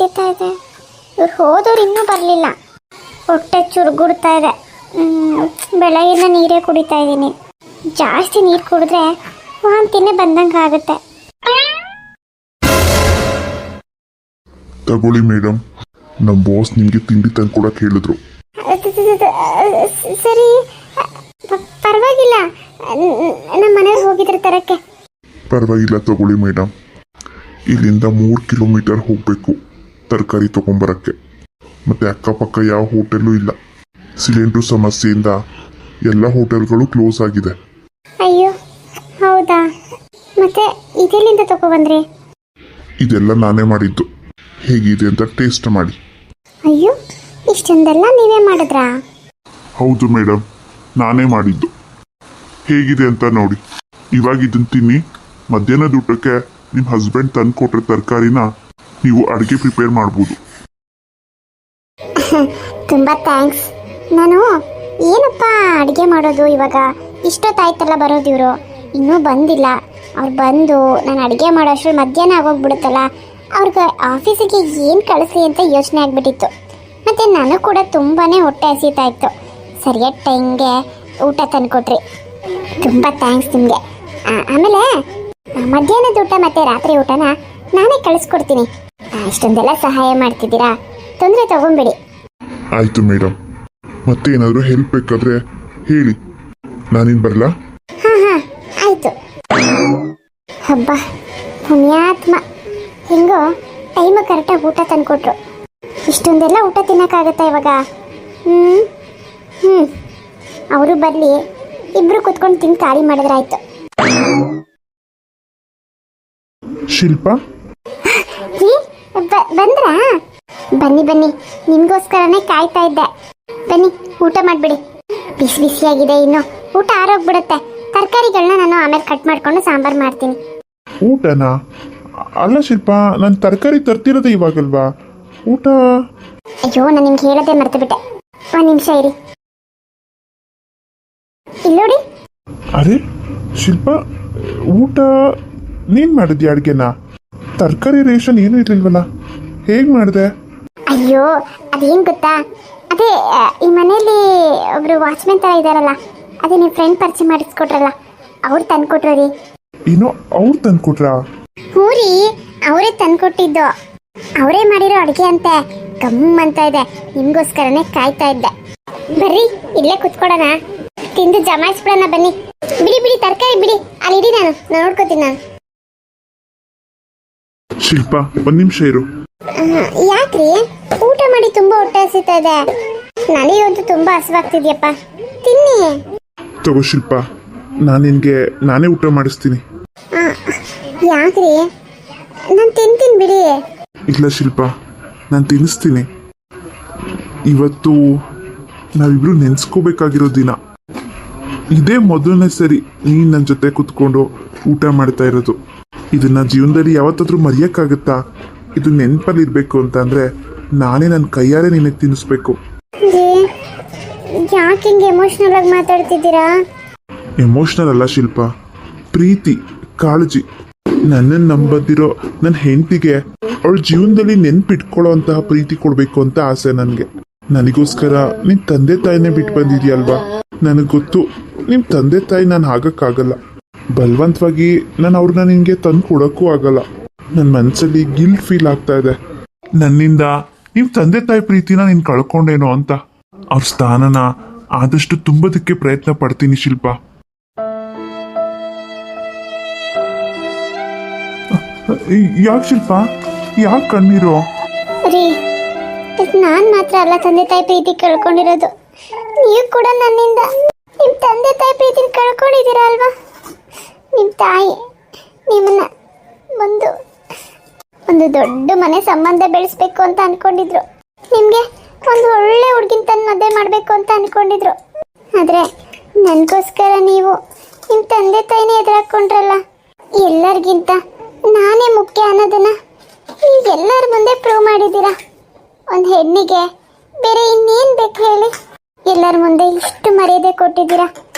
ಹಸಿತಾ ಇದೆ. ಇವ್ರು ಹೋದವ್ರು ಇನ್ನೂ ಬರಲಿಲ್ಲ. ಹೊಟ್ಟೆ ಚುರುಗುಡ್ತಾ ಇದೆ. ಬೆಳಗಿನ ನೀರೇ ಕುಡಿತಾ ಇದ್ದೀನಿ. ಜಾಸ್ತಿ ನೀರು ಕುಡಿದ್ರೆ ವಾಂತಿನೇ ಬಂದಂಗೆ ಆಗುತ್ತೆ. ತಗೊಳ್ಳಿ ಮೇಡಮ್, ನಮ್ಮ ಬಾಸ್ ನಿಮಗೆ ತಿಂಡಿ ತಂದ್ಕೊಡಕ್ಕೆ ಹೇಳಿದ್ರು. ಸರಿ, ಪರವಾಗಿಲ್ಲ. ನಮ್ಮ ಮನೆಯವ್ರು ಹೋಗಿದ್ರೆ ತರಕ್ಕೆ. ಪರವಾಗಿಲ್ಲ ತಗೊಳ್ಳಿ ಮೇಡಮ್. ಇಲ್ಲಿಂದ 3 ಕಿಲೋಮೀಟರ್ ಹೋಗಬೇಕು ತರಕಾರಿ ತೊಗೊಂಬರಕ್ಕೆ. ಮತ್ತು ಅಕ್ಕಪಕ್ಕ ಯಾವ ಹೋಟೆಲ್ಲೂ ಇಲ್ಲ. ಸಿಲಿಂಡ್ರು ಸಮಸ್ಯೆಯಿಂದ ಎಲ್ಲ ಹೋಟೆಲ್ಗಳು ಕ್ಲೋಸ್ ಆಗಿದೆ. ಅಯ್ಯೋ, ಹೌದಾ? ಮತ್ತೆ ಇದೆಲ್ಲಿಂದ ತಗೊಬಂದ್ರಿ? ಇದೆಲ್ಲ ನಾನೇ ಮಾಡಿದ್ದು. ಹೇಗಿದೆ ಅಂತ ಟೇಸ್ಟ್ ಮಾಡಿ. ಅಯ್ಯೋ, ಇಷ್ಟೊಂದೆಲ್ಲ ನೀವೇ ಮಾಡಿದ್ರಾ? ಹೌದು ಮೇಡಮ್, ನಾನೇ ಮಾಡಿದ್ದು. ಹೇಗಿದೆ ಅಂತ ನೋಡಿ. ಇವಾಗ ಇದನ್ನು ತಿನ್ನಿ. ಮಧ್ಯಾಹ್ನದ ಊಟಕ್ಕೆ ನಿಮ್ಮ ಹಸ್ಬೆಂಡ್ ತಂದು ಕೊಟ್ಟರೆ ತರಕಾರಿನ ನೀವು ಅಡುಗೆ ಪ್ರಿಪೇರ್ ಮಾಡ್ಬೋದು. ತುಂಬ ಥ್ಯಾಂಕ್ಸ್. ನಾನು ಏನಪ್ಪ ಅಡುಗೆ ಮಾಡೋದು ಇವಾಗ? ಇಷ್ಟೊತ್ತಾಯ್ತಲ್ಲ ಬರೋದು ಇವರು, ಇನ್ನೂ ಬಂದಿಲ್ಲ. ಅವ್ರು ಬಂದು ನಾನು ಅಡುಗೆ ಮಾಡೋ ಅಷ್ಟರಲ್ಲಿ ಮಧ್ಯಾಹ್ನ ಆಗೋಗ್ಬಿಡುತ್ತಲ್ಲ. ಅವ್ರಿಗೆ ಆಫೀಸಿಗೆ ಏನು ಕಳಿಸಿ ಅಂತ ಯೋಚನೆ ಆಗಿಬಿಟ್ಟಿತ್ತು. ಮತ್ತು ನನಗೆ ಕೂಡ ತುಂಬಾ ಹೊಟ್ಟೆ ಹಸಿತಾ ಇತ್ತು. ಸರಿಯಾದ ಟೈಮ್ಗೆ ಊಟ ತಂದುಕೊಟ್ರಿ. ತುಂಬ ಥ್ಯಾಂಕ್ಸ್ ನಿಮಗೆ. ಆಮೇಲೆ ಮಧ್ಯಾಹ್ನದ ಊಟ ಮತ್ತು ರಾತ್ರಿ ಊಟನ ನಾನೇ ಕಳಿಸ್ಕೊಡ್ತೀನಿ. ಇಷ್ಟೊಂದೆಲ್ಲ ಸಹಾಯ ಮಾಡ್ತಿದ್ದೀರಾ, ತೊಂದರೆ ತಗೊಂಬಿಡಿ. ಆಯಿತು ಮೇಡಮ್. ಮತ್ತೆ ಏನಾದರೂ ಹೆಲ್ಪ್ ಬೇಕಾದರೆ ಹೇಳಿ, ನಾನಿನ್ನು ಬರಲಾ? ಹಾಂ, ಆಯಿತು. ಹಬ್ಬ, ಪುಣ್ಯಾತ್ಮ, ಹೆಂಗೋ ಟೈಮ್ ಕರೆಕ್ಟಾಗಿ ಊಟ ತಂದುಕೊಟ್ರು. ಇಷ್ಟೊಂದೆಲ್ಲ ಊಟ ತಿನ್ನೋಕ್ಕಾಗತ್ತಾ ಇವಾಗ? ಅವರು ಬರಲಿ, ಇಬ್ಬರು ಕುತ್ಕೊಂಡು ತಿಂದು ಖಾಲಿ ಮಾಡಿದ್ರಾಯ್ತು. ಶಿಲ್ಪ, ಬಂದ್ರಾ? ಬನ್ನಿ ಬನ್ನಿ, ನಿಮಗೋಸ್ಕರನೇ ಕಾಯ್ತಾ ಇದ್ದೆ. ಬನ್ನಿ, ಊಟ ಮಾಡಿಬಿಡಿ. ಬಿಸಿ ಬಿಸಿಯಾಗಿದೆ. ಇನ್ನು ಊಟ ಆರೋಗ್ಬಿಡುತ್ತೆ. ತರಕಾರಿಗಳನ್ನ ನಾನು ಆಮೇಲೆ ಕಟ್ ಮಾಡಿಕೊಂಡು ಸಾಂಬಾರು ಮಾಡ್ತೀನಿ. ಊಟನಾ? ಅಲ್ಲ ಶಿಲ್ಪ, ನಾನು ತರಕಾರಿ ತರ್ತಿರೋದೇ ಇವಾಗಲ್ವಾ? ಊಟ? ಅಯ್ಯೋ, ನಾನು ನಿಮ್ಗೆ ಹೇಳೋದೇ ಮರ್ತುಬಿಟ್ಟೆ. ಒಂದು ನಿಮಿಷ ಇರಿ. ಇಲ್ಲೋಡಿ. ಅರೆ ಶಿಲ್ಪ, ಊಟ ನೀನು ಮಾಡಿದ್ಯಾ ಅಡುಗೆನ? ತರಕಾರಿ ರೇಷನ್ ಏನೂ ಇರಲಿಲ್ವಲ್ಲ, ಹೇಗೆ ಮಾಡಿದೆ? ಅಯ್ಯೋ, ಅದೇನು ಗೊತ್ತಾ, ಅದೇ ಈ ಮನೆಯಲ್ಲಿ ಒಬ್ರು ವಾಚ್ಮೆನ್ ಥರ ಇದ್ದಾರಲ್ಲ, ಅದೇ ನಿಮ್ಮ ಫ್ರೆಂಡ್ ಪರಿಚಯ ಮಾಡಿಸ್ಕೊಟ್ರಲ್ಲ, ಅವ್ರು ತಂದ್ಕೊಟ್ರು ರೀ. ಏನೋ ಅವ್ರು ತಂದ್ಕೊಟ್ರಾ? ಹ್ಞೂ ರೀ, ಅವರೇ ತಂದ್ಕೊಟ್ಟಿದ್ದು. ಅವರೇ ಮಾಡಿರೋ ಅಡುಗೆ ಅಂತೆ. ಗಮ್ ಅಂತ ಇದೆ. ನಿಮಗೋಸ್ಕರನೇ ಕಾಯ್ತಾ ಇದ್ದೆ. ಬರ್ರಿ, ಇಲ್ಲೇ ಕುತ್ಕೊಡೋಣ, ತಿಂದು ಜಮಾಯಿಸ್ಬಿಡೋಣ. ಬನ್ನಿ, ಬಿಡಿ ಬಿಡಿ, ತರಕಾರಿ ಬಿಡಿ, ಅಲ್ಲಿ ಇಡಿ, ನಾನು ನೋಡ್ಕೋತೀನಿ. ನಾನು ಶಿಲ್ಪ, ಒಂದು ನಿಮಿಷ ಇರು. ಯಾಕ್ರಿ? ಊಟ ಮಾಡಿ ತುಂಬ ಹೊಟ್ಟೆ ಹಸಿತಾ ಇದೆ. ನನಗಂತೂ ತುಂಬ ಹಸಿವಾಗ್ತಿದ್ಯಪ್ಪ. ತಿನ್ನಿ. ತಗೋ ಶಿಲ್ಪ, ನಾನು ನಿನಗೆ ನಾನೇ ಊಟ ಮಾಡಿಸ್ತೀನಿ. ಯಾಕ್ರಿ? ನಾನು ತಿಂತೀನಿ ಬಿಡಿ. ಇಲ್ಲ ಶಿಲ್ಪ, ನಾನು ತಿನ್ನಿಸ್ತೀನಿ. ಇವತ್ತು ನಾವಿಬ್ರು ನೆನೆಸ್ಕೋಬೇಕಾಗಿರೋ ದಿನ. ಇದೇ ಮೊದಲನೇ ಸರಿ ನೀನು ನನ್ನ ಜೊತೆ ಕೂತ್ಕೊಂಡು ಊಟ ಮಾಡ್ತಾ ಇರೋದು. ಇದನ್ನ ಜೀವನದಲ್ಲಿ ಯಾವತ್ತಾದ್ರೂ ಮರೆಯೋಕ್ಕಾಗುತ್ತಾ? ಇದು ನೆನಪಲ್ಲಿ ಇರಬೇಕು ಅಂತ ಅಂದರೆ ನಾನೇ ನನ್ನ ಕೈಯಾರೆ ನಿನಗೆ ತಿನ್ನಿಸ್ಬೇಕು. ಯಾಕೆ ಹಿಂಗೆ ಎಮೋಷ್ನಲ್ ಆಗಿ ಮಾತಾಡ್ತಿದ್ದೀರಾ? ಎಮೋಷ್ನಲ್ ಅಲ್ಲ ಶಿಲ್ಪ, ಪ್ರೀತಿ, ಕಾಳಜಿ. ನನ್ನನ್ನು ನಂಬದಿರೋ ನನ್ನ ಹೆಂಡತಿಗೆ ಅವಳ ಜೀವನದಲ್ಲಿ ನೆನ್ಪಿಟ್ಕೊಳ್ಳೋ ಅಂತಹ ಪ್ರೀತಿ ಕೊಡಬೇಕು ಅಂತ ಆಸೆ ನನಗೆ. ನನಗೋಸ್ಕರ ನಿನ್ನ ತಂದೆ ತಾಯಿನೇ ಬಿಟ್ಟು ಬಂದಿದ್ಯಲ್ವಾ? ನನಗೆ ಗೊತ್ತು, ನಿಮ್ಮ ತಂದೆ ತಾಯಿ ನಾನು ಆಗಕ್ಕಾಗಲ್ಲ. ಬಲವಂತವಾಗಿ ನಾನು ಅವ್ರನ್ನ ನಿನಗೆ ತಂದು ಕೊಡೋಕ್ಕೂ ಆಗಲ್ಲ. ನನ್ನ ಮನಸ್ಸಲ್ಲಿ ಗಿಲ್ಟ್ ಫೀಲ್ ಆಗ್ತಾ ಇದೆ. ನನ್ನಿಂದ ನಿಮ್ಮ ತಂದೆ ತಾಯಿ ಪ್ರೀತಿನ ನೀನು ಕಳ್ಕೊಂಡೇನೋ ಅಂತ. ಅವ್ರ ಸ್ಥಾನನ ಆದಷ್ಟು ತುಂಬೋದಕ್ಕೆ ಪ್ರಯತ್ನ ಪಡ್ತೀನಿ ಶಿಲ್ಪ. ಯಾಕೆ ಶಿಲ್ಪ, ಯಾಕೆ ಕಣ್ಣೀರು? ರೀ, ನಾನು ಮಾತ್ರ ಅಲ್ಲ ತಂದೆ ತಾಯಿ ಪ್ರೀತಿ ಕಳ್ಕೊಂಡಿರೋದು. ನೀವು ಕೂಡ ನನ್ನಿಂದ ನಿಮ್ಮ ತಂದೆ ತಾಯಿ ಪ್ರೀತಿನ ಕಳ್ಕೊಂಡಿದ್ದೀರಾ ಅಲ್ವಾ? ನಿಮ್ಮ ತಾಯಿ ನಿಮ್ಮನ್ನ ಒಂದು ದೊಡ್ಡ ಮನೆ ಸಂಬಂಧ ಬೆಳೆಸ್ಬೇಕು ಅಂತ ಅನ್ಕೊಂಡಿದ್ರು. ನಿಮಗೆ ಒಂದು ಒಳ್ಳೆ ಹುಡುಗಿನ ತಂದು ಮದುವೆ ಮಾಡಬೇಕು ಅಂತ ಅನ್ಕೊಂಡಿದ್ರು. ಆದರೆ ನನಗೋಸ್ಕರ ನೀವು ನಿಮ್ಮ ತಂದೆ ತಾಯಿನೇ ಎದುರಾಕೊಂಡ್ರಲ್ಲ. ಎಲ್ಲರಿಗಿಂತ ನಾನೇ ಮುಖ್ಯ ಅನ್ನೋದನ್ನ ನೀವು ಎಲ್ಲರ ಮುಂದೆ ಪ್ರೂವ್ ಮಾಡಿದ್ದೀರಾ. ಒಂದು ಹೆಣ್ಣಿಗೆ ಬೇರೆ ಇನ್ನೇನು ಬೇಕು ಹೇಳಿ? ಎಲ್ಲರ ಮುಂದೆ ಇಷ್ಟು ಮರ್ಯಾದೆ ಕೊಟ್ಟಿದ್ದೀರಾ.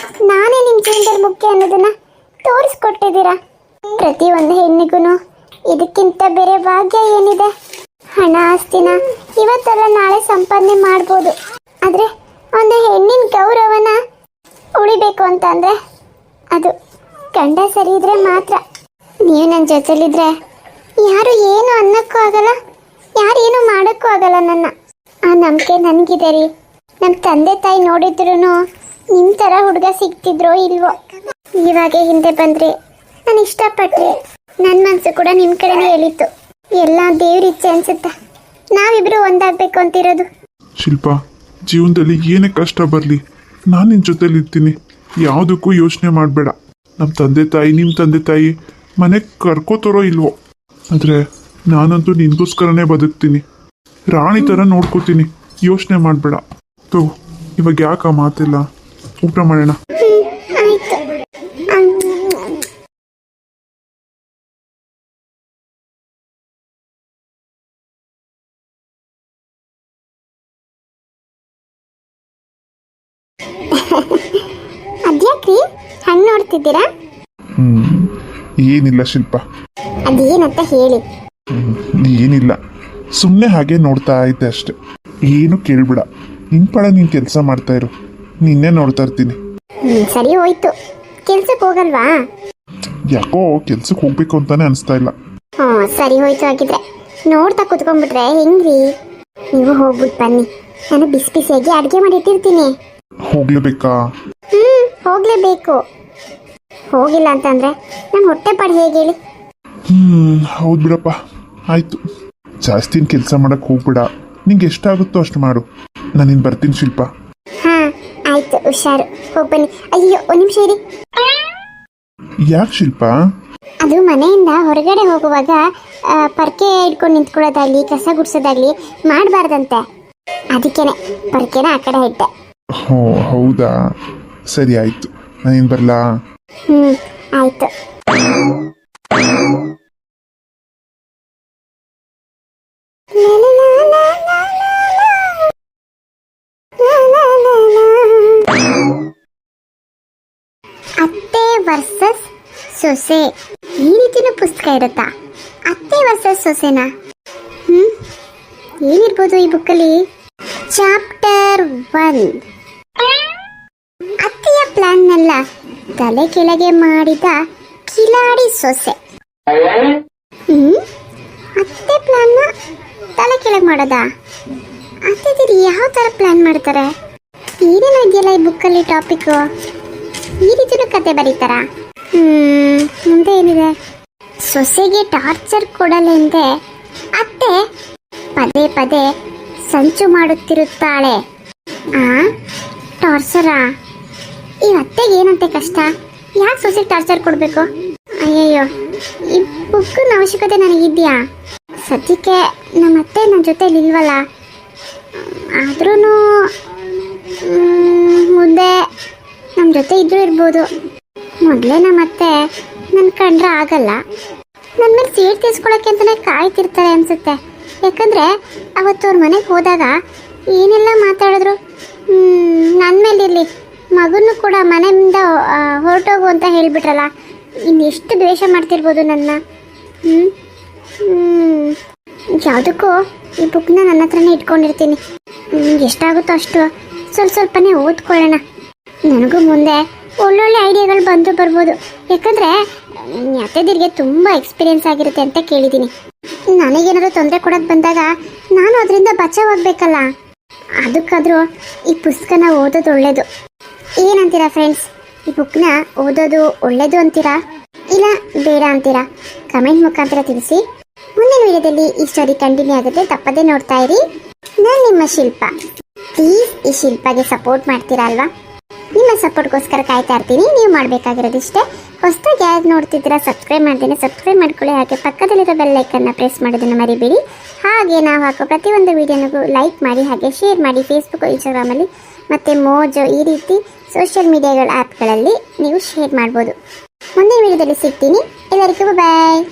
ನಾನೇ ನಿಮ್ಮ ಜೀವನದಲ್ಲಿ ಮುಖ್ಯ ಅನ್ನೋದನ್ನ ತೋರಿಸ್ಕೊಟ್ಟಿದ್ದೀರಾ. ಪ್ರತಿಯೊಂದು ಹೆಣ್ಣಿಗೂ ಇದಕ್ಕಿಂತ ಬೇರೆ ಭಾಗ್ಯ ಏನಿದೆ? ಹಣ ಆಸ್ತಿನ ಇವತ್ತೆಲ್ಲ ನಾಳೆ ಸಂಪಾದನೆ ಮಾಡ್ಬೋದು, ಆದರೆ ಒಂದು ಹೆಣ್ಣಿನ ಗೌರವನ ಉಳಿಬೇಕು ಅಂತಂದರೆ ಅದು ಗಂಡ ಸರಿ ಇದ್ರೆ ಮಾತ್ರ. ನೀವು ನನ್ನ ಜೊತೆಲಿದ್ರೆ ಯಾರು ಏನು ಅನ್ನೋಕ್ಕೂ ಆಗಲ್ಲ, ಯಾರು ಏನು ಮಾಡೋಕ್ಕೂ ಆಗಲ್ಲ. ಆ ನಂಬಿಕೆ ನನಗಿದೆ ರೀ. ನಮ್ಮ ತಂದೆ ತಾಯಿ ನೋಡಿದ್ರು ನಿಮ್ಮ ಥರ ಹುಡುಗ ಸಿಗ್ತಿದ್ರೋ ಇಲ್ವೋ. ಇವಾಗೆ ಹಿಂದೆ ಬಂದ್ರಿ, ನಾನು ಇಷ್ಟಪಟ್ರಿ, ನನ್ನ ಮನಸ್ಸು ಕೂಡ ನಿಮ್ಮ ಕಡೆನೇ ಹೇಳಿತ್ತು. ಎಲ್ಲ ದೇವ್ರ ಇಚ್ಛೆ ಅನ್ಸುತ್ತೆ, ನಾವಿಬ್ರು ಒಂದಾಗಬೇಕು ಅಂತಿರೋದು. ಶಿಲ್ಪ, ಜೀವನದಲ್ಲಿ ಏನೇ ಕಷ್ಟ ಬರಲಿ ನಾನು ನಿನ್ನ ಜೊತೆಲಿ ಇರ್ತೀನಿ. ಯಾವುದಕ್ಕೂ ಯೋಚನೆ ಮಾಡಬೇಡ. ನಮ್ಮ ತಂದೆ ತಾಯಿ, ನಿಮ್ಮ ತಂದೆ ತಾಯಿ ಮನೆಗೆ ಕರ್ಕೋತಾರೋ ಇಲ್ವೋ, ಆದರೆ ನಾನಂತೂ ನಿನಗೋಸ್ಕರನೇ ಬದುಕ್ತೀನಿ. ರಾಣಿ ಥರ ನೋಡ್ಕೋತೀನಿ. ಯೋಚನೆ ಮಾಡಬೇಡ. ತಗೋ, ಇವಾಗ ಯಾಕೆ ಆ ಮಾತೆಲ್ಲ? ಊಟ ಮಾಡೋಣ. ಆಯ್ತು. ಅದ್ಯಾಕ್ರಿ ಹಂಗೆ ನೋಡ್ತಿದ್ದೀರಾ? ಏನಿಲ್ಲ ಶಿಲ್ಪ, ಅದೇನಂತ ಹೇಳಿ. ಏನಿಲ್ಲ, ಸುಮ್ಮನೆ ಹಾಗೆ ನೋಡ್ತಾ ಇದ್ದೆ ಅಷ್ಟೆ. ಏನು ಕೇಳ್ಬಿಡ, ನಿನ್ನ ಪಡ ನೀನು ಕೆಲಸ ಮಾಡ್ತಾ ಇರು, ನಿನ್ನೆ ನೋಡ್ತಾ ಇರ್ತೀನಿ. ಸರಿ ಹೋಯ್ತು. ಕೆಲ್ಸಕ್ಕೆ ಹೋಗಲ್ವಾ? ಯಾಕೋ ಕೆಲ್ಸಕ್ಕೆ ಹೋಗ್ಬೇಕು ಅಂತಾನೆ ಅನಿಸ್ತಾ ಇಲ್ಲ. ಸರಿ ಹೋಯ್ತು. ಹಾಗಿದ್ರೆ ನೋಡ್ತಾ ಕುತ್ಕೊಂಡ್ಬಿಟ್ರೆ ಹೆಂಗ್ರಿ? ನೀವು ಹೋಗ್ಬಿಟ್ಟು ಬನ್ನಿ, ನಾನು ಬಿಸಿ ಬಿಸಿಯಾಗಿ ಅಡುಗೆ ಮಾಡಿ ಇಟ್ಟಿರ್ತೀನಿ. ಹೋಗ್ಲೇಬೇಕಾ? ಹೋಗ್ಲೇಬೇಕು. ಹೋಗಿಲ್ಲ ಅಂತಂದ್ರೆ ನಮ್ಮ ಹೊಟ್ಟೆ ಪಾಡು ಹೇಗೆ ಹೇಳಿ? ಹೌದು ಬಿಡಪ್ಪ, ಆಯ್ತು. ಜಾಸ್ತಿ ಕೆಲಸ ಮಾಡಕ್ ಹೋಗ್ಬಿಡ, ನಿಂಗೆ ಎಷ್ಟಾಗುತ್ತೋ ಅಷ್ಟು ಮಾಡು. ನಾನಿನ್ ಬರ್ತೀನಿ ಶಿಲ್ಪ. ಹಾ ಆಯ್ತು, ಹುಷಾರು. ಹೋಗ್ಬನ್ನಿ. ಅಯ್ಯೋ ಒಂದು ನಿಮಿಷ ಇರಿ. ಯಾಕೆ ಶಿಲ್ಪ? ಅದು ಮನೆಯಿಂದ ಹೊರಗಡೆ ಹೋಗುವಾಗ ಪರ್ಕೆ ಇಟ್ಕೊಂಡು ನಿಂತ್ಕೊಳ್ಳೋದಾಗ್ಲಿ, ಕಸ ಗುಡ್ಸೋದಾಗ್ಲಿ ಮಾಡಬಾರ್ದಂತೆ. ಅದಕ್ಕೇನೆ ಪರ್ಕೆನ ಆ ಕಡೆ ಇಟ್ಟೆ. ಹೋ ಹೌದಾ, ಸರಿ ಆಯ್ತು. ನಾನೇನು ಬರಲಾ? ಆಯ್ತು. ಅತ್ತೆ ವರ್ಸಸ್ ಸೊಸೆ, ಈ ರೀತಿನ ಪುಸ್ತಕ ಇರುತ್ತಾ? ಅತ್ತೆ ವರ್ಸಸ್ ಸೊಸೆನಾ? ಏನಿರ್ಬೋದು ಈ ಬುಕ್ಕಲ್ಲಿ? ಚಾಪ್ಟರ್ 1, ಅತ್ತೆಯ ಪ್ಲಾನ್ನೆಲ್ಲ ತಲೆ ಕೆಳಗೆ ಮಾಡಿದ ಕಿಲಾಡಿ ಸೊಸೆ. ಅತ್ತೆ ಪ್ಲಾನ್ನ ತಲೆ ಕೆಳಗೆ ಮಾಡೋದಾ? ಅತ್ತೆದಿರು ಯಾವ ಥರ ಪ್ಲಾನ್ ಮಾಡ್ತಾರೆ? ಏನೇನು ಇದೆಯಲ್ಲ ಈ ಬುಕ್ಕಲ್ಲಿ ಟಾಪಿಕ್ಕು? ಈ ರೀತಿನೂ ಕತೆ ಬರೀತಾರ? ಮುಂದೆ ಏನಿದೆ? ಸೊಸೆಗೆ ಟಾರ್ಚರ್ ಕೊಡಲೆಂದೇ ಅತ್ತೆ ಪದೇ ಪದೇ ಸಂಚು ಮಾಡುತ್ತಿರುತ್ತಾಳೆ. ಟಾರ್ಚರಾ? ಈ ಅತ್ತೆಗೆ ಏನಂತೆ ಕಷ್ಟ? ಯಾಕೆ ಸೊಸೆಗೆ ಟಾರ್ಚರ್ ಕೊಡಬೇಕು? ಅಯ್ಯಯ್ಯೋ, ಈ ಬುಕ್ಕಿನ ಅವಶ್ಯಕತೆ ನನಗಿದೆಯಾ? ಸದ್ಯಕ್ಕೆ ನಮ್ಮ ಅತ್ತೆ ನನ್ನ ಜೊತೆಲಿ ಇಲ್ವಲ್ಲ. ಆದ್ರೂ ಮುಂದೆ ನಮ್ಮ ಜೊತೆ ಇದ್ರೂ ಇರ್ಬೋದು. ಮೊದಲೇ ನಮ್ಮ ಅತ್ತೆ ನನ್ನ ಕಂಡ್ರೆ ಆಗಲ್ಲ, ನನ್ನ ಮೇಲೆ ಸೀಟ್ ತೀರ್ಸ್ಕೊಳಕ್ಕೆ ಅಂತಲೇ ಕಾಯ್ತಿರ್ತಾರೆ ಅನಿಸುತ್ತೆ. ಯಾಕಂದರೆ ಅವತ್ತು ಅವ್ರ ಮನೆಗೆ ಹೋದಾಗ ಏನೆಲ್ಲ ಮಾತಾಡಿದ್ರು. ನನ್ನ ಮೇಲಿರಲಿ, ಮಗನೂ ಕೂಡ ಮನೆಯಿಂದ ಹೊರಟೋಗು ಅಂತ ಹೇಳಿಬಿಟ್ರಲ್ಲ, ಇನ್ನೆಷ್ಟು ದ್ವೇಷ ಮಾಡ್ತಿರ್ಬೋದು ನನ್ನ. ಯಾವುದಕ್ಕೂ ಈ ಬುಕ್ನ ನನ್ನ ಹತ್ರನೇ ಇಟ್ಕೊಂಡಿರ್ತೀನಿ. ಎಷ್ಟಾಗುತ್ತೋ ಅಷ್ಟು ಸ್ವಲ್ಪನೇ ಓದ್ಕೊಳ್ಳೋಣ. ನನಗೂ ಮುಂದೆ ಒಳ್ಳೊಳ್ಳೆ ಐಡಿಯಾಗಳು ಬಂದು ಬರ್ಬೋದು. ಯಾಕಂದರೆ ಅತ್ತೆದಿರಿಗೆ ತುಂಬ ಎಕ್ಸ್ಪೀರಿಯೆನ್ಸ್ ಆಗಿರುತ್ತೆ ಅಂತ ಕೇಳಿದ್ದೀನಿ. ನನಗೇನಾದ್ರು ತೊಂದರೆ ಕೊಡೋಕ್ಕೆ ಬಂದಾಗ ನಾನು ಅದರಿಂದ ಬಚಾವಾಗಬೇಕಲ್ಲ. ಅದಕ್ಕಾದರೂ ಈ ಪುಸ್ತಕನ ಓದೋದು ಒಳ್ಳೆಯದು. ಏನಂತೀರಾ ಫ್ರೆಂಡ್ಸ್? ಈ ಬುಕ್ನ ಓದೋದು ಒಳ್ಳೆಯದು ಅಂತೀರಾ ಇಲ್ಲ ಬೇಡ ಅಂತೀರಾ? ಕಮೆಂಟ್ ಮುಖಾಂತರ ತಿಳಿಸಿ. ಮುಂದಿನ ವಿಡಿಯೋದಲ್ಲಿ ಈ ಸ್ಟೋರಿ ಕಂಟಿನ್ಯೂ ಆಗುತ್ತೆ, ತಪ್ಪದೇ ನೋಡ್ತಾ ಇರಿ. ನಾನು ನಿಮ್ಮ ಶಿಲ್ಪ. ಪ್ಲೀಸ್ ಈ ಶಿಲ್ಪಾಗೆ ಸಪೋರ್ಟ್ ಮಾಡ್ತೀರಾ ಅಲ್ವಾ? ನಿಮ್ಮ ಸಪೋರ್ಟ್ಗೋಸ್ಕರ ಕಾಯ್ತಾ ಇರ್ತೀನಿ. ನೀವು ಮಾಡಬೇಕಾಗಿರೋದಿಷ್ಟೇ, ಹೊಸದಾಗಿ ಯಾರು ನೋಡ್ತಿದ್ದೀರಾ ಸಬ್ಸ್ಕ್ರೈಬ್ ಮಾಡ್ತೀನಿ, ಸಬ್ಸ್ಕ್ರೈಬ್ ಮಾಡ್ಕೊಳ್ಳಿ. ಹಾಗೆ ಪಕ್ಕದಲ್ಲಿರೋ ಬೆಲ್ ಐಕನ್ನ ಪ್ರೆಸ್ ಮಾಡೋದನ್ನು ಮರಿಬೇಡಿ. ಹಾಗೆ ನಾವು ಹಾಕೋ ಪ್ರತಿಯೊಂದು ವಿಡಿಯೋನಿಗೂ ಲೈಕ್ ಮಾಡಿ, ಹಾಗೆ ಶೇರ್ ಮಾಡಿ. ಫೇಸ್ಬುಕ್, ಇನ್ಸ್ಟಾಗ್ರಾಮಲ್ಲಿ ಮತ್ತು ಮೋಜೋ ಈ ರೀತಿ ಸೋಷಿಯಲ್ ಮೀಡಿಯಾಗಳ ಆ್ಯಪ್ಗಳಲ್ಲಿ ನೀವು ಶೇರ್ ಮಾಡ್ಬೋದು. ಮುಂದಿನ ವಿಡಿಯೋದಲ್ಲಿ ಸಿಗ್ತೀನಿ. ಎಲ್ಲರಿಗೂ ಬಾಯ್.